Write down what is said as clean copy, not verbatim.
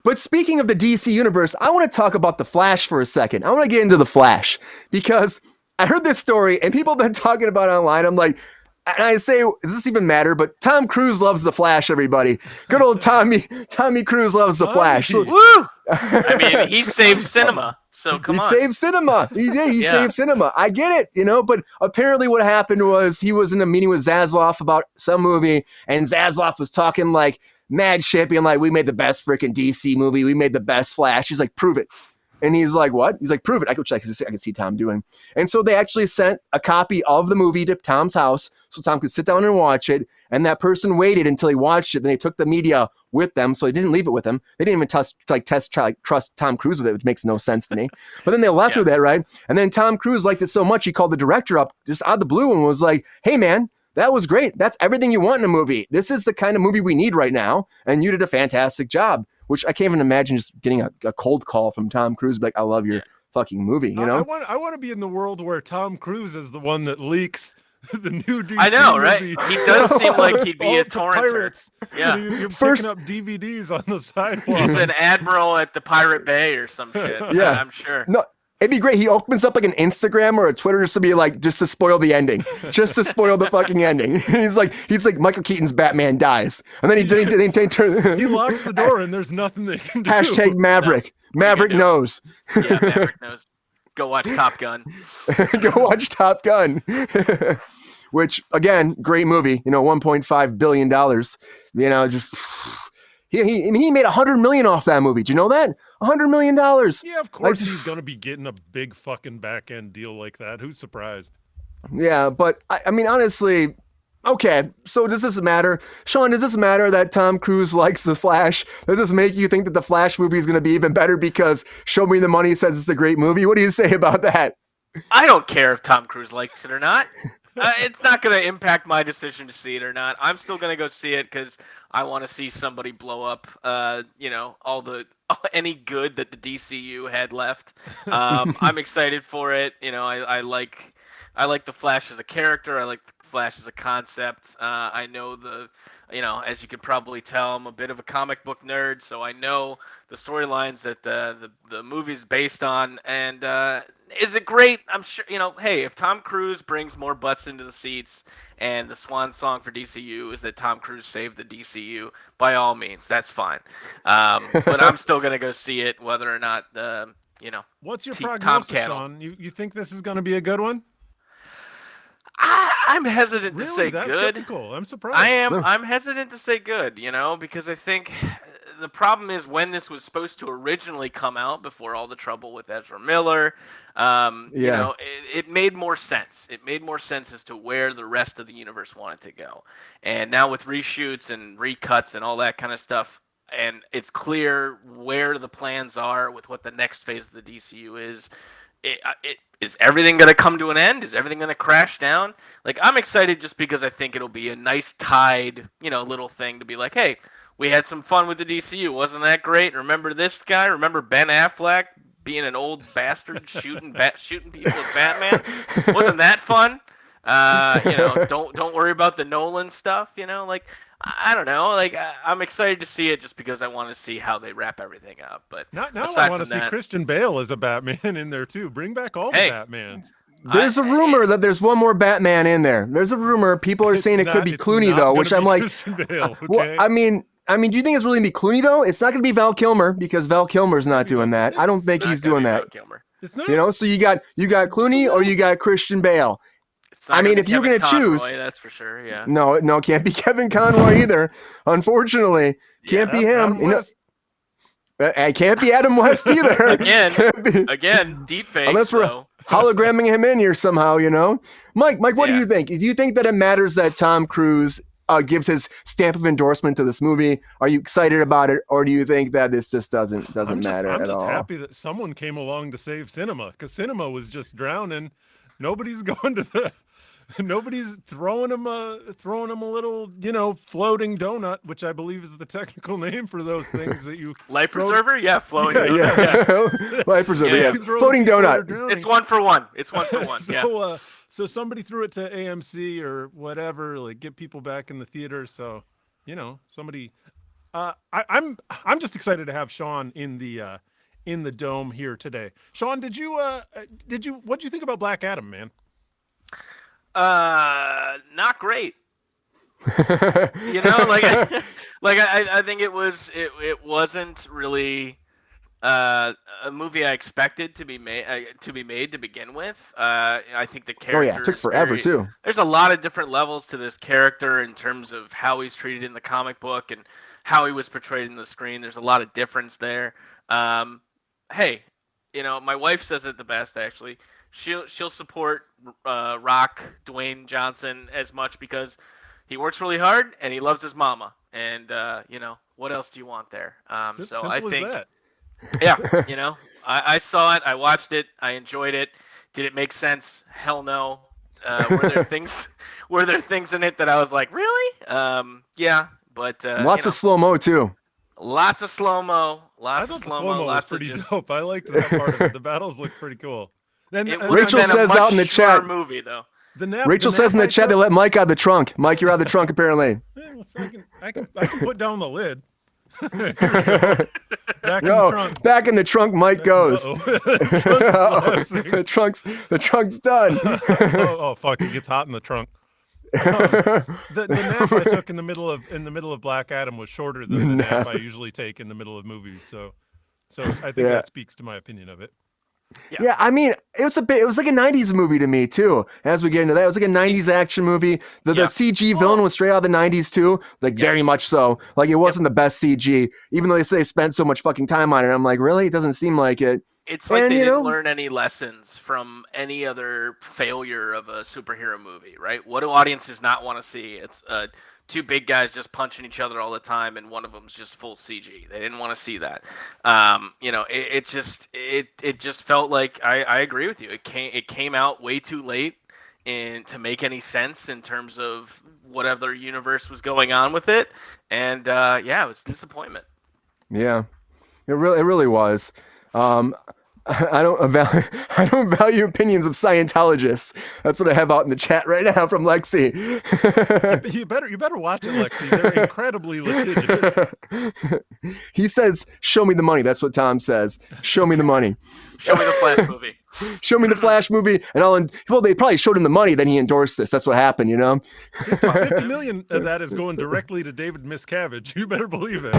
But speaking of the DC universe, I want to talk about the Flash for a second. I want to get into the Flash because I heard this story and people have been talking about it online. I'm like, and I say, does this even matter? But Tom Cruise loves the Flash. Everybody, good old Tommy Cruise loves the Flash. So, Woo! I mean, he saved cinema. So come he on. saved cinema. He did. He saved cinema. I get it, But apparently, what happened was he was in a meeting with Zaslav about some movie, and Zaslav was talking like mad shit, being like, "We made the best freaking DC movie. We made the best Flash." He's like, "Prove it." And he's like, "What?" He's like, "Prove it." I could see Tom doing. And so they actually sent a copy of the movie to Tom's house so Tom could sit down and watch it. And that person waited until he watched it. Then they took the media with them, so they didn't leave it with him. They didn't even trust Tom Cruise with it, which makes no sense to me. But then they left with it, right? And then Tom Cruise liked it so much he called the director up just out of the blue and was like, "Hey, man, that was great. That's everything you want in a movie. This is the kind of movie we need right now, and you did a fantastic job." Which I can't even imagine just getting a cold call from Tom Cruise, like, "I love your fucking movie," I want to be in the world where Tom Cruise is the one that leaks the new DC I know, right? movie. He does seem like he'd be a torrenter. Pirates. Yeah. So you're picking up DVDs on the sidewalk. He's an admiral at the Pirate Bay or some shit. Yeah. I'm sure. No, it'd be great. He opens up like an Instagram or a Twitter just to be like, just to spoil the ending, just to spoil the fucking ending. He's like Michael Keaton's Batman dies, and then he locks the door, and there's nothing they can do. Hashtag Maverick. No. Maverick knows. Yeah, Maverick knows. Go watch Top Gun. Go watch Top Gun. Which again, great movie. $1.5 billion. Just. He made $100 million off that movie. Do you know that? $100 million. Yeah, of course he's gonna be getting a big fucking back end deal like that. Who's surprised? Yeah, but I mean, honestly, okay. So does this matter, Sean? Does this matter that Tom Cruise likes the Flash? Does this make you think that the Flash movie is going to be even better because Show Me the Money says it's a great movie? What do you say about that? I don't care if Tom Cruise likes it or not. It's not going to impact my decision to see it or not. I'm still going to go see it because I want to see somebody blow up, any good that the DCU had left. I'm excited for it. I like the Flash as a character. I like the Flash as a concept. I know as you can probably tell, I'm a bit of a comic book nerd, so I know the storylines that the movie's based on. And is it great? I'm sure. Hey, if Tom Cruise brings more butts into the seats, and the swan song for DCU is that Tom Cruise saved the DCU, by all means, that's fine. But I'm still gonna go see it, whether or not What's your prognosis, Sean? You think this is gonna be a good one? I'm hesitant to say That's good. Skeptical. I'm surprised. I am. I'm hesitant to say good, because I think the problem is when this was supposed to originally come out before all the trouble with Ezra Miller, it made more sense. It made more sense as to where the rest of the universe wanted to go. And now with reshoots and recuts and all that kind of stuff, and it's clear where the plans are with what the next phase of the DCU is. Is everything going to come to an end? Is everything going to crash down? Like, I'm excited just because I think it'll be a nice tied, little thing to be like, hey, we had some fun with the DCU. Wasn't that great? Remember this guy? Remember Ben Affleck being an old bastard shooting people with Batman? Wasn't that fun? Don't worry about the Nolan stuff. I don't know. Like, I'm excited to see it just because I want to see how they wrap everything up. But now I want to see Christian Bale as a Batman in there too. Bring back all the Batmans. There's a rumor that there's one more Batman in there. There's a rumor. People are saying it could be Clooney though, which I'm like, Bale, okay? Well, I mean, do you think it's really gonna be Clooney though? It's not gonna be Val Kilmer because Val Kilmer's not doing that. I don't think he's doing that. It's not. So you got Clooney or you got Christian Bale. I mean, if you're going to choose, that's for sure. Yeah. No, it can't be Kevin Conroy either. Unfortunately, can't be him. It can't be Adam West either. again, deep fake. Unless we're hologramming him in here somehow, Mike, what do you think? Do you think that it matters that Tom Cruise gives his stamp of endorsement to this movie? Are you excited about it, or do you think that this just doesn't matter at all? I'm just happy that someone came along to save cinema, because cinema was just drowning. Nobody's going to the. Nobody's throwing him a little, floating donut, which I believe is the technical name for those things that you life preserver. Yeah, floating. Yeah. Life preserver. Yeah, floating donut. It's 1 for 1. It's 1 for 1. So somebody threw it to AMC or whatever, like get people back in the theater. So, somebody I'm just excited to have Sean in the dome here today. Sean, what'd you think about Black Adam, man? Not great. Like I think it wasn't really a movie I expected to be made to begin with. I think the character. Oh yeah, it took forever too. There's a lot of different levels to this character in terms of how he's treated in the comic book and how he was portrayed in the screen. There's a lot of difference there. Hey, my wife says it the best actually. She'll support Rock Dwayne Johnson as much because he works really hard and he loves his mama. And what else do you want there? So I think. Yeah, I saw it, I watched it, I enjoyed it. Did it make sense? Hell no. Were there things in it that I was like, really? Yeah, but lots of slow mo too. Lots of slow mo. I thought the slow mo was pretty dope. I liked that part of it. The battles looked pretty cool. Then Rachel says out in the chat. Movie though. Rachel says in the chat they let Mike out of the trunk. Mike, you're out of the trunk apparently. Yeah, well, so I can put down the lid. Back in the trunk Mike goes. The trunk's done. oh fuck, it gets hot in the trunk. The nap I took in the middle of Black Adam was shorter than the nap I usually take in the middle of movies, so I think that speaks to my opinion of it. Yeah, I mean, it was like a 90s movie to me too. As we get into that, it was like a 90s action movie. The CG villain was straight out of the 90s too, like very much so. Like it wasn't the best CG, even though they say they spent so much fucking time on it. I'm like, really? It doesn't seem like it. It's like they didn't learn any lessons from any other failure of a superhero movie, right? What do audiences not want to see? It's two big guys just punching each other all the time, and one of them's just full CG. They didn't want to see that. It just felt like I agree with you. It came out way too late to make any sense in terms of what other universe was going on with it, and it was a disappointment. Yeah, it really was. I don't value opinions of Scientologists. That's what I have out in the chat right now from Lexi. You better watch it, Lexi. They're incredibly litigious. He says, "Show me the money." That's what Tom says. Show me the money. Show me the Flash movie. Show me the Flash movie, and they probably showed him the money. Then he endorsed this. That's what happened, $50 million of that is going directly to David Miscavige. You better believe it.